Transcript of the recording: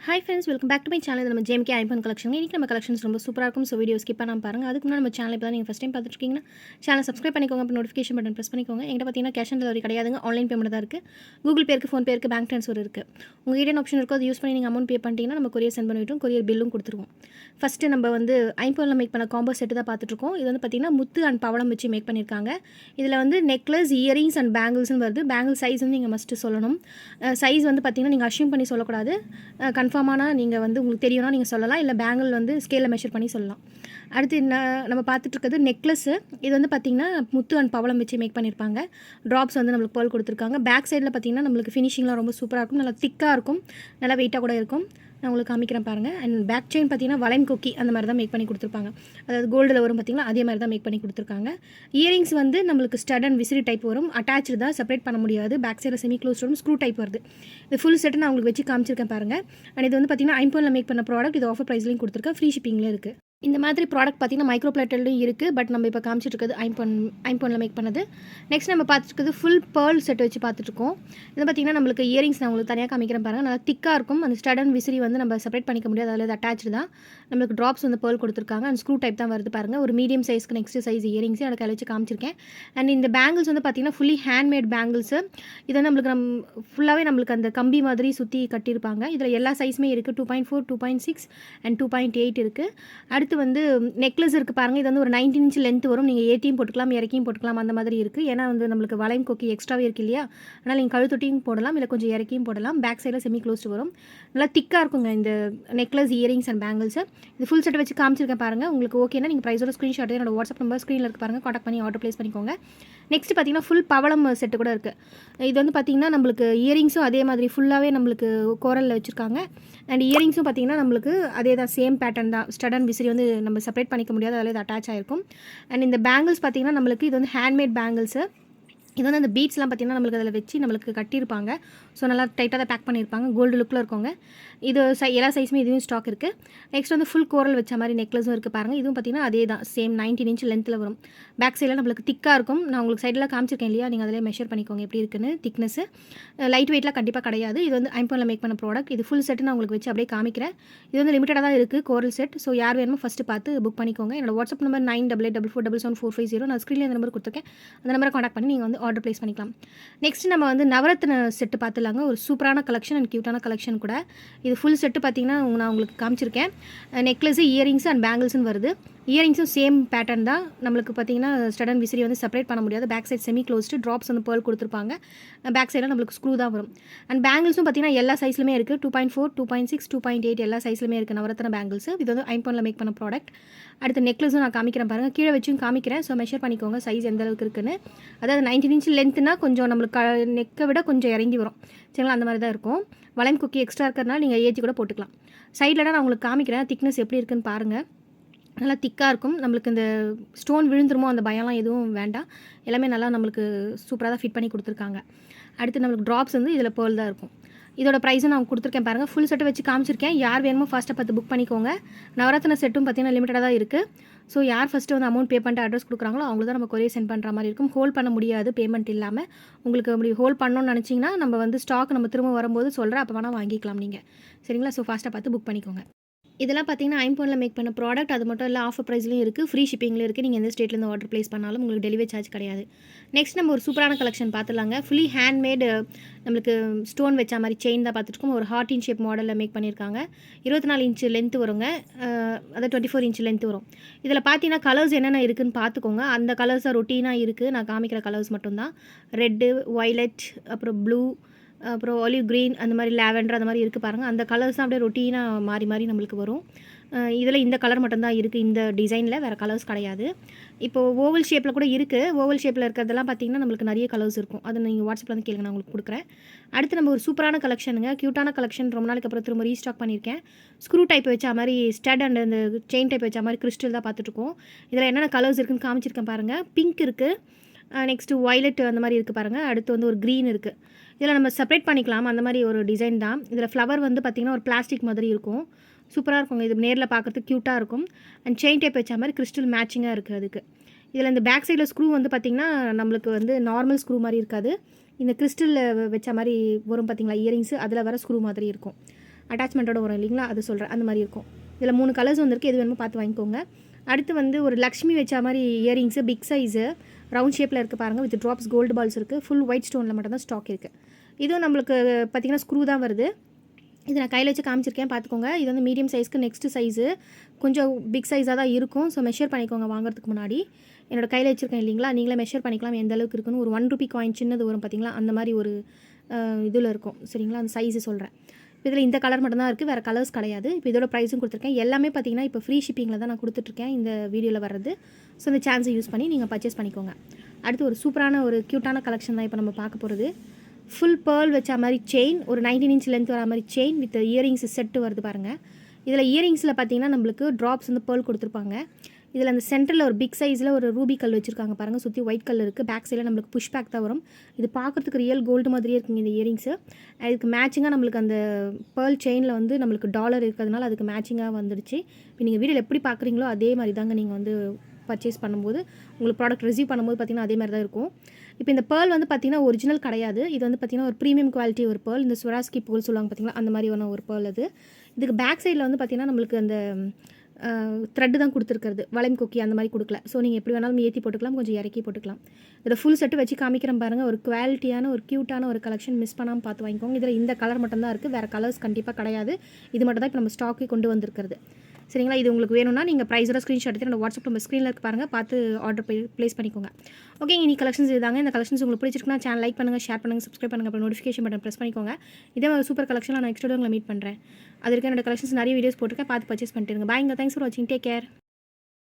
Hi friends, welcome back to my channel. நம்ம JMK ஐபன் collection. இன்றைக்கி நம்ம கலெக்ஷன்ஸ் ரொம்ப சூப்பராக இருக்கும். ஸோ வீடியோ ஸ்கிப் பண்ணாமல் பாருங்கள். அதுக்கு முன்னாடி நம்ம சேனல் இப்போ தான் நீங்கள் ஃபஸ்ட் டைம் பார்த்துருக்கீங்கன்னா சேனல் சப்ஸ்கிரைப் பண்ணிக்கோங்க. அப்போ நோட்டிஃபிகேஷன் பட்டன் ப்ரெஸ் பண்ணிக்கோங்க. என்கிட்ட பார்த்தீங்கன்னா கேஷ் ஆன் டெலிவரி கிடையாதுங்க, ஆன்லைன் பேமெண்ட் தான் இருக்குது. கூகுள் பே இருக்குது, ஃபோன்பே இருக்குது, பேங்க் ட்ரான்ஸ்ஃபர் இருக்குது. உங்கள் கிட்ட ஆப்ஷன் இருக்கோ அதை யூஸ் பண்ணி நீங்கள் அமௌண்ட் பே பண்ணிட்டீங்கன்னா நம்ம கொரியர் சென்ட் பண்ணிவிட்டோம், கொரியர் பில்லும் கொடுத்துருவோம். ஃபஸ்ட்டு நம்ம வந்து ஐம்பொன்னில் மேக் பண்ண காம்போ செட்டு தான் பார்த்துட்ருக்கோம். இது வந்து பார்த்திங்கன்னா முத்து அண்ட் பவளம் வச்சு மேக் பண்ணியிருக்காங்க. இதில் வந்து நெக்லஸ், இயரிங்ஸ் அண்ட் பேங்கிள்ஸ்னு வருது. பேங்கிள் சைஸ் வந்து நீங்கள் மஸ்ட்டு சொல்லணும். சைஸ் வந்து பார்த்திங்கன்னா நீங்கள் அஷ்யூம் பண்ணி சொல்லக்கூடாது. கன்ஃபார்மான நீங்கள் வந்து உங்களுக்கு தெரியும்னா நீங்கள் சொல்லலாம், இல்லை பேங்கிள் வந்து ஸ்கேலில் மெஷர் பண்ணி சொல்லலாம். அடுத்து நம்ம பார்த்துட்ருக்கிறது நெக்லஸ்ஸு. இது வந்து பார்த்திங்கன்னா முத்து அண்ட் பவளம் வச்சு மேக் பண்ணியிருப்பாங்க. ட்ராப்ஸ் வந்து நம்மளுக்கு பேர்ல் கொடுத்துருக்காங்க. பேக் சைடில் பார்த்திங்கன்னா நம்மளுக்கு ஃபினிஷிங்லாம் ரொம்ப சூப்பராக இருக்கும், நல்லா திக்காக இருக்கும், நல்லா வெயிட்டாக கூட இருக்கும். நான் உங்களுக்கு காமிக்கிறேன் பாருங்கள். அண்ட் பேக் செயின் பார்த்திங்கன்னா வளைன் கொக்கி அந்த மாதிரி தான் மேக் பண்ணி கொடுத்துருப்பாங்க. அதாவது கோல்டில் வரும் பார்த்திங்களா, அதே மாதிரி தான் மேக் பண்ணி கொடுத்துருக்காங்க. இயரிங்ஸ் வந்து நம்மளுக்கு ஸ்டட் அண்ட் விசிறி டைப் வரும். அட்டாச்சு தான், செப்பரேட் பண்ண முடியாது. பேக் சைடில் செமி க்ளோஸ் வரும், ஸ்க்ரூ டைப் வருது. இது ஃபுல் செட்டு நான் உங்களுக்கு வச்சு காமிச்சிருக்கேன் பாருங்கள். அண்ட் இது வந்து பார்த்திங்கன்னா ஐம்பொன்னில் மேக் பண்ண ப்ராடக்ட். இது ஆஃபர் ப்ரைஸ்லையும் கொடுத்துருக்கேன், ஃப்ரீ ஷிப்பிங்லேயே இருக்குது. இந்த மாதிரி ப்ராடக்ட் பார்த்திங்கன்னா மைக்ரோ பிளேட்டட்லையும் இருக்குது. பட் நம்ம இப்போ காமிச்சிட்டு ஐம்பொன்னில் மேக் பண்ணது. நெக்ஸ்ட் நம்ம பார்த்துட்டு ஃபுல் பேர்ல் செட் வச்சு பார்த்துட்ருக்கோம். இது பார்த்திங்கன்னா நம்மளுக்கு இயரிங்ஸ் நான் உங்களுக்கு தனியாக காமிக்கிறேன் பாருங்கள். நல்லா திக்காக இருக்கும். அந்த ஸ்டட் அண்ட் விசிறி வந்து நம்ம செப்பரேட் பண்ணிக்க முடியாது, அதில் அட்டாச்சு தான். நம்மளுக்கு ட்ராப்ஸ் வந்து பேர்ல் கொடுத்துருக்காங்க. அண்ட் ஸ்க்ரூ டைப் தான் வருது பாருங்கள். ஒரு மீடியம் சைஸ்க்கு நெக்ஸ்ட் சைஸ் இயரிங்ஸ் எனக்கு வச்சு காமிச்சிருக்கேன். அண்ட் இந்த பேங்கிள்ஸ் வந்து பார்த்திங்கன்னா ஃபுல்லி ஹேண்ட்மேட் பேங்கிள்ஸு. இது வந்து நம்மளுக்கு ஃபுல்லாகவே நம்மளுக்கு அந்த கம்பி மாதிரி சுற்றி கட்டியிருப்பாங்க. இதில் எல்லா சைஸுமே இருக்குது. 2.4, 2.6 அண்ட் 2.8 இருக்குது. அடுத்து வந்து நெக்லஸ் இருக்குது பாருங்கள். இது வந்து ஒரு 19 இன்ச் லென்த் வரும். நீங்கள் ஏற்றியும் போட்டுக்கலாம், இறக்கியும் போட்டுக்கலாம், அந்த மாதிரி இருக்குது. ஏன்னா வந்து நம்மளுக்கு வளையம் கொக்கி எக்ஸ்ட்ராவே இருக்குது இல்லையா, அதனால் நீங்கள் கழுத்தொட்டியும் போடலாம், இல்லை கொஞ்சம் இறக்கியும் போடலாம். பேக் சைடில் செமி க்ளோஸ்டு வரும். நல்லா திக்காக இருக்குங்க இந்த நெக்லஸ், இயரிங்ஸ் அண்ட் பேங்கிள்ஸு. இது ஃபுல் செட்டை வச்சு காமிச்சிருக்கேன் பாருங்கள். உங்களுக்கு ஓகேனா நீங்கள் ப்ரைஸோட ஸ்க்ரீன்ஷாட் என்னோட வாட்ஸ்அப் நம்பர் ஸ்க்ரீனில் இருக்குது பாருங்கள், காண்டாக்ட் பண்ணி ஆர்டர் ப்ளேஸ் பண்ணிக்கோங்க. நெக்ஸ்ட் பார்த்திங்கன்னா ஃபுல் பவளம் செட்டு கூட இருக்குது. இது வந்து பார்த்திங்கன்னா நம்மளுக்கு இயரிங்ஸும் அதே மாதிரி ஃபுல்லாகவே நம்மளுக்கு கோரலில் வச்சுருக்காங்க. அண்ட் இயரிங்ஸும் பார்த்திங்கன்னா நம்மளுக்கு அதே தான், சேம் பேட்டர்ன் தான். ஸ்டட் அண்ட் விசிறி வந்து நம்ம செப்பரேட் பண்ணிக்க முடியாது, அதில் இது அட்டாச் ஆகிருக்கும். அண்ட் இந்த பேங்கிள்ஸ் பார்த்திங்கன்னா நம்மளுக்கு இது வந்து ஹேண்ட்மேட் பேங்கிள்ஸு. இது வந்து அந்த பீட்ஸ்லாம் பார்த்திங்கன்னா நம்மளுக்கு அதில் வச்சு நம்மளுக்கு கட்டியிருப்பாங்க. ஸோ நல்லா டைட்டாக தான் பேக் பண்ணியிருப்பாங்க, கோல்டு லுக்கில் இருக்கவங்க. இது எல்லா சைஸுமே இதுவும் ஸ்டாக் இருக்குது. நெக்ஸ்ட் வந்து ஃபுல் கோரல் வச்ச மாதிரி நெக்லஸும் இருக்குது பாருங்கள். இதுவும் பார்த்திங்கன்னா அதே தான், சேம் 19 இன்ச் லென்த்தில் வரும். பேக் சைடில் நம்மளுக்கு திக்காக இருக்கும். நான் உங்களுக்கு சைடில் காமிச்சிருக்கேன் இல்லையா, நீங்கள் அதிலே மெஷர் பண்ணிக்கோங்க எப்படி இருக்குன்னு. திக்னஸ் லைட் வெயிட்லாம் கண்டிப்பாக கிடையாது. இது வந்து ஐம்பொன்னில் மேக் பண்ண ப்ராடக்ட். இது ஃபுல் செட்டு நான் உங்களுக்கு வச்சு அப்படியே காமிக்கிறேன். இது வந்து லிமிட்டடாக தான் இருக்குது கோரல் செட். ஸோ யார் வேணுமோ ஃபஸ்ட்டு பார்த்து புக் பண்ணிக்கோங்க. என்னோட வாட்ஸ்அப் நம்பர் 9884477450. நான் ஸ்க்ரீனில் அந்த நம்பர் கொடுத்துருக்கேன், அந்த நம்பரை காண்டாக்ட் பண்ணி நீங்கள் வந்து ஆர்டர் ப்ளேஸ் பண்ணிக்கலாம். நெக்ஸ்ட் நம்ம வந்து நவரத்ன செட்டு பார்த்துலாங்க. ஒரு சூப்பரான கலெக்ஷன் அண்ட் க்யூட்டான கலெக்ஷன் கூட. இது ஃபுல் செட்டு பார்த்திங்கன்னா நான் உங்களுக்கு காமிச்சிருக்கேன். நெக்லஸு, இயரிங்ஸ் அண்ட் பேங்கிள்ஸ்னு வருது. இயரிங்ஸும் சேம் பேட்டர்ன் தான். நம்மளுக்கு பார்த்திங்கன்னா ஸ்டட் அண்ட் விசிறி வந்து செப்பரேட் பண்ண முடியாது. Back side semi closed, drops வந்து பேர்ல் கொடுத்துருப்பாங்க. பேக் சைடில் நம்மளுக்கு ஸ்க்ரூ தான் வரும். அண்ட் பேங்கிள்ஸும் பார்த்திங்கன்னா எல்லா சைஸ்லுமே இருக்குது. 2.4, 2.6, 2.8 எல்லா சைஸ்லுமே இருக்குது நவரத்ன பேங்கிள்ஸு. இது வந்து ஐம்பொன்னில் மேக் பண்ண ப்ராடக்ட். அடுத்து நெக்லஸும் நான் காமிக்கிறேன் பாருங்கள், கீழே வச்சும் காமிக்கிறேன். ஸோ மெஷர் பண்ணிக்கோங்க சைஸ் எந்த அளவுக்கு இருக்குன்னு. அதாவது 19 இன்ச் லென்த்னா கொஞ்சம் நம்மளுக்கு நெக்கை விட கொஞ்சம் இறங்கி வரும் சரிங்களா, அந்த மாதிரி தான் இருக்கும். வளையம் குக்கி எக்ஸ்ட்ரா இருக்கிறதுனால நீங்கள் ஏற்றி கூட போட்டுக்கலாம். சைடில் நான் உங்களுக்கு காமிக்கிறேன், திக்னஸ் எப்படி இருக்குன்னு பாருங்கள். நல்லா திக்காக இருக்கும். நம்மளுக்கு இந்த ஸ்டோன் விழுந்துருமோ அந்த பயம்லாம் எதுவும் வேண்டாம். எல்லாமே நல்லா நம்மளுக்கு சூப்பராக தான் ஃபிட் பண்ணி கொடுத்துருக்காங்க. அடுத்து நம்மளுக்கு ட்ராப்ஸ் வந்து இதில் பேர்ல் தான் இருக்கும். இதோட ப்ரைஸும் நான் கொடுத்துருக்கேன் பாருங்கள். ஃபுல் செட்டை வச்சு காமிச்சிருக்கேன். யார் வேணுமோ ஃபாஸ்ட்டாக பார்த்து புக் பண்ணிக்கோங்க. நவரத்ன செட்டும் பார்த்திங்கன்னா லிமிட்டடாக தான் இருக்குது. ஸோ யார் ஃபஸ்ட்டு வந்து அமௌண்ட் பே பண்ணிட்டு அட்ரஸ் கொடுக்குறாங்களோ அவங்களுக்கு தான் நம்ம கொரியர் சென்ட் பண்ணுற மாதிரி இருக்கும். ஹோல்ட் பண்ண முடியாது பேமெண்ட் இல்லாமல். உங்களுக்கு அப்படி ஹோல்ட் பண்ணணும்னு நினச்சிங்கன்னா நம்ம வந்து ஸ்டாக் நம்ம திரும்ப வரும்போது சொல்கிறேன், அப்போ வேணால் வாங்கிக்கலாம் நீங்கள் சரிங்களா. ஸோ ஃபாஸ்ட்டாக பார்த்து புக் பண்ணிக்கோங்க. இதெல்லாம் பார்த்திங்கன்னா ஐம்பொன்னில் மேக் பண்ண ப்ராடக்ட். அது மட்டும் இல்லை, ஆஃபர் ப்ரைஸ்லையும் இருக்குது, ஃப்ரீ ஷிப்பிங்லேயும் இருக்குது. நீங்கள் எந்த ஸ்டேட்லேருந்து ஆர்டர் ப்ளேஸ் பண்ணாலும் உங்களுக்கு டெலிவரி சார்ஜ் கிடையாது. நெக்ஸ்ட் நம்ம ஒரு சூப்பரான கலெக்ஷன் பார்த்துலாங்க. ஃபுல்லி ஹேண்ட்மேடு நம்மளுக்கு ஸ்டோன் வச்ச மாதிரி செயின் தான் பார்த்துருக்கோம். ஒரு ஹார்ட் இன் ஷேப் மாடலில் மேக் பண்ணியிருக்காங்க. 24 இன்ச் லென்த் வருங்க, அதாவது 24 இன்ச் லென்த் வரும். இதில் பார்த்தீங்கன்னா கலர்ஸ் என்னென்ன இருக்குதுன்னு பார்த்துக்கோங்க. அந்த கலர்ஸ் தான் ரொட்டீனாக இருக்குது. நான் காமிக்கிற கலர்ஸ் மட்டும்தான். ரெட்டு, வயலட், அப்புறம் ப்ளூ, அப்புறம் ஆலிவ் க்ரீன், அந்த மாதிரி லேவெண்டர் அந்த மாதிரி இருக்குது பாருங்கள். அந்த கலர்ஸ் தான் அப்படியே ரொட்டீனாக மாறி மாறி நம்மளுக்கு வரும். இதில் இந்த கலர் மட்டும்தான் இருக்குது இந்த டிசைனில், வேறு கலர்ஸ் கிடையாது. இப்போது ஓவல் ஷேப்பில் கூட இருக்குது. ஓவல் ஷேப்பில் இருக்கிறதெல்லாம் பார்த்திங்கன்னா நம்மளுக்கு நிறைய கலர்ஸ் இருக்கும். அதை நீங்கள் வாட்ஸ்அப்பில் வந்து கேளுங்க, நான் உங்களுக்கு கொடுக்குறேன். அடுத்து நம்ம ஒரு சூப்பரான கலெக்ஷனுங்க, க்யூட்டான கலெக்ஷன். ரொம்ப நாளைக்கு அப்புறம் திரும்ப ரீஸ்டாக் பண்ணியிருக்கேன். ஸ்க்ரூ டைப் வச்ச மாதிரி ஸ்டட் அண்ட் இந்த செயின் டைப் வச்ச மாதிரி கிறிஸ்டல் தான் பார்த்துட்ருக்கோம். இதில் என்னென்ன கலர்ஸ் இருக்குதுன்னு காமிச்சிருக்கேன் பாருங்கள். பிங்க் இருக்குது, நெக்ஸ்ட்டு வயலட் அந்த மாதிரி இருக்குது பாருங்கள். அடுத்து வந்து ஒரு க்ரீன் இருக்குது. இதில் நம்ம செப்பரேட் பண்ணிக்கலாம், அந்த மாதிரி ஒரு டிசைன் தான். இதில் ஃப்ளவர் வந்து பார்த்திங்கன்னா ஒரு பிளாஸ்டிக் மாதிரி இருக்கும். சூப்பராக இருக்குங்க. இது நேரில் பார்க்குறதுக்கு க்யூட்டாக இருக்கும். அண்ட் செயின் டைப் வச்ச மாதிரி கிறிஸ்டல் மேட்சிங்காக இருக்குது அதுக்கு. இதில் இந்த பேக் சைடில் ஸ்க்ரூ வந்து பார்த்திங்கன்னா நம்மளுக்கு வந்து நார்மல் ஸ்க்ரூ மாதிரி இருக்காது. இந்த கிறிஸ்டலில் வச்ச மாதிரி வரும் பார்த்திங்களா இயரிங்ஸு, அதில் வர ஸ்க்ரூ மாதிரி இருக்கும். அட்டாச்மெண்ட்டோட வரும் இல்லைங்களா, அது சொல்கிறேன். அந்த மாதிரி இருக்கும். இதில் 3 கலர்ஸ் வந்திருக்கு, எது வேணுமோ பார்த்து வாங்கிக்கோங்க. அடுத்து வந்து ஒரு லக்ஷ்மி வச்ச மாதிரி இயரிங்ஸு, பிக் சைஸு, ரவுண்ட் ஷேப்பில் இருக்குது பாருங்கள், வித் ட்ராப்ஸ் கோல்டு பால்ஸ் இருக்குது. ஃபுல் ஒயிட் ஸ்டோனில் மட்டும் தான் ஸ்டாக் இருக்குது. இதுவும் நம்மளுக்கு பார்த்திங்கன்னா ஸ்க்ரூ தான் வருது. இது நான் கையில் வச்சு காமிச்சிருக்கேன், பார்த்துக்கோங்க. இது வந்து மீடியம் சைஸ்க்கு நெக்ஸ்ட்டு சைஸு கொஞ்சம் பிக் சைஸாக தான் இருக்கும். ஸோ மெஷர் பண்ணிக்கோங்க வாங்குறதுக்கு முன்னாடி. என்னோட கையில் வச்சுருக்கேன் இல்லைங்களா, நீங்களே மெஷர் பண்ணிக்கலாம் எந்த அளவுக்கு இருக்குன்னு. ஒரு 1 ரூபி காயின் சின்னது வரும் பார்த்திங்களா, அந்த மாதிரி ஒரு இதில் இருக்கும். சரிங்களா, அந்த சைஸு சொல்கிறேன். இதில் இந்த கலர் மட்டும் தான் இருக்குது, வேறு கலர்ஸ் கிடையாது. இப்போ இதோட ப்ரைஸும் கொடுத்துருக்கேன். எல்லாமே பார்த்திங்கன்னா இப்போ ஃப்ரீ ஷிப்பிங்கில் தான் நான் கொடுத்துட்ருக்கேன் இந்த வீடியோவில் வர்றது. ஸோ இந்த சான்ஸை யூஸ் பண்ணி நீங்கள் பர்ச்சேஸ் பண்ணிக்கோங்க. அடுத்து ஒரு சூப்பரான ஒரு க்யூட்டான கலெக்ஷன் தான் இப்போ நம்ம பார்க்க போகிறது. ஃபுல் பேர்ல் வச்ச மாதிரி செயின், ஒரு 19 இன்ச் லென்த் வர மாதிரி செயின் வித் இயரிங்ஸ் செட்டு வருது பாருங்கள். இதில் இயரிங்ஸில் பார்த்தீங்கன்னா நம்மளுக்கு ட்ராப்ஸ் வந்து பேர்ல் கொடுத்துருப்பாங்க. இதில் அந்த சென்டரில் ஒரு பிக் சைஸில் ஒரு ரூபி கல் வச்சுருக்காங்க பாருங்கள், சுற்றி ஒயிட் கல் இருக்குது. பேக் சைடில் நம்மளுக்கு புஷ் பேக் தான் வரும். இது பார்க்குறதுக்கு ரியல் கோல்டு மாதிரியே இருக்குங்க இந்த இயரிங்ஸு. அதுக்கு மேட்சிங்காக நம்மளுக்கு அந்த பேர்ல் செயினில் வந்து நம்மளுக்கு டாலர் இருக்கிறதுனால அதுக்கு மேட்சிங்காக வந்துடுச்சு. இப்போ நீங்கள் வீடியோவில் எப்படி பார்க்குறீங்களோ அதே மாதிரி தாங்க நீங்கள் வந்து பர்ச்சேஸ் பண்ணும்போது உங்களுக்கு ப்ராடக்ட் ரிசீவ் பண்ணும்போது பார்த்திங்கன்னா அதே மாதிரி தான் இருக்கும். இப்போ இந்த பேர்ல் வந்து பார்த்திங்கன்னா ஒரிஜினல் கிடையாது. இது வந்து பார்த்திங்கன்னா ஒரு ப்ரீமியம் குவாலிட்டி ஒரு பேர்ல். இந்த ஸ்வராஸ்கி பேர்ல் சொல்லுவாங்க பார்த்திங்களா, அந்த மாதிரி ஒரு பேர்ல் அது. இதுக்கு பேக் சைடில் வந்து பார்த்திங்கன்னா நம்மளுக்கு அந்த த்ரெட்டு தான் கொடுத்துருக்கிறது, வளையம் கொக்கி அந்த மாதிரி கொடுக்கல. ஸோ நீங்கள் எப்படி வேணாலும் ஏற்றி போட்டுக்கலாம், கொஞ்சம் இறக்கி போட்டுக்கலாம். இதில் ஃபுல் செட்டு வச்சு காமிக்கிறேன் பாருங்கள். ஒரு குவாலிட்டியான ஒரு க்யூட்டான ஒரு கலெக்ஷன், மிஸ் பண்ணாமல் பார்த்து வாங்கிக்கோங்க. இதில் இந்த கலர் மட்டும் தான் இருக்குது, வேறு கலர்ஸ் கண்டிப்பாக கிடையாது. இது மட்டும் தான் இப்போ நம்ம ஸ்டாக்கே கொண்டு வந்திருக்கிறது. சரிங்களா, இது உங்களுக்கு வேணும்னா நீங்கள் ப்ரைஸோட ஸ்க்ரீன்ஷாட் எடுத்து என்னோட வாட்ஸ்அப் நம்ம ஸ்க்ரீனில் இருக்கு பாருங்கள், பார்த்து ஆர்டர் ப்ளேஸ் பண்ணிக்கோங்க. ஓகே, இனி கலெக்ஷன்ஸ் இதாங்க. இந்த கலெக்ஷன்ஸ் உங்களுக்கு பிடிச்சிருக்குன்னா சேனல் லைக் பண்ணுங்கள், ஷேர் பண்ணுங்கள், சப்ஸ்கிரைப் பண்ணுங்கள், அப்புறம் நோட்டிஃபிகேஷன் பட்டன் ப்ரெஸ் பண்ணிக்கோங்க. இதே மாதிரி சூப்பர் கலெக்ஷனில் நான் நெக்ஸ்ட் வீடியோ உங்களை மீட் பண்ணுறேன். அது இருக்க என்னோட கலெக்ஷன்ஸ் நிறைய வீடியோஸ் போட்டிருக்கேன், பார்த்து பர்ச்சேஸ் பண்ணிட்டுருங்க. பாய்ங்க, தேங்க்ஸ் ஃபார் வாட்சிங், டேக் கேர்.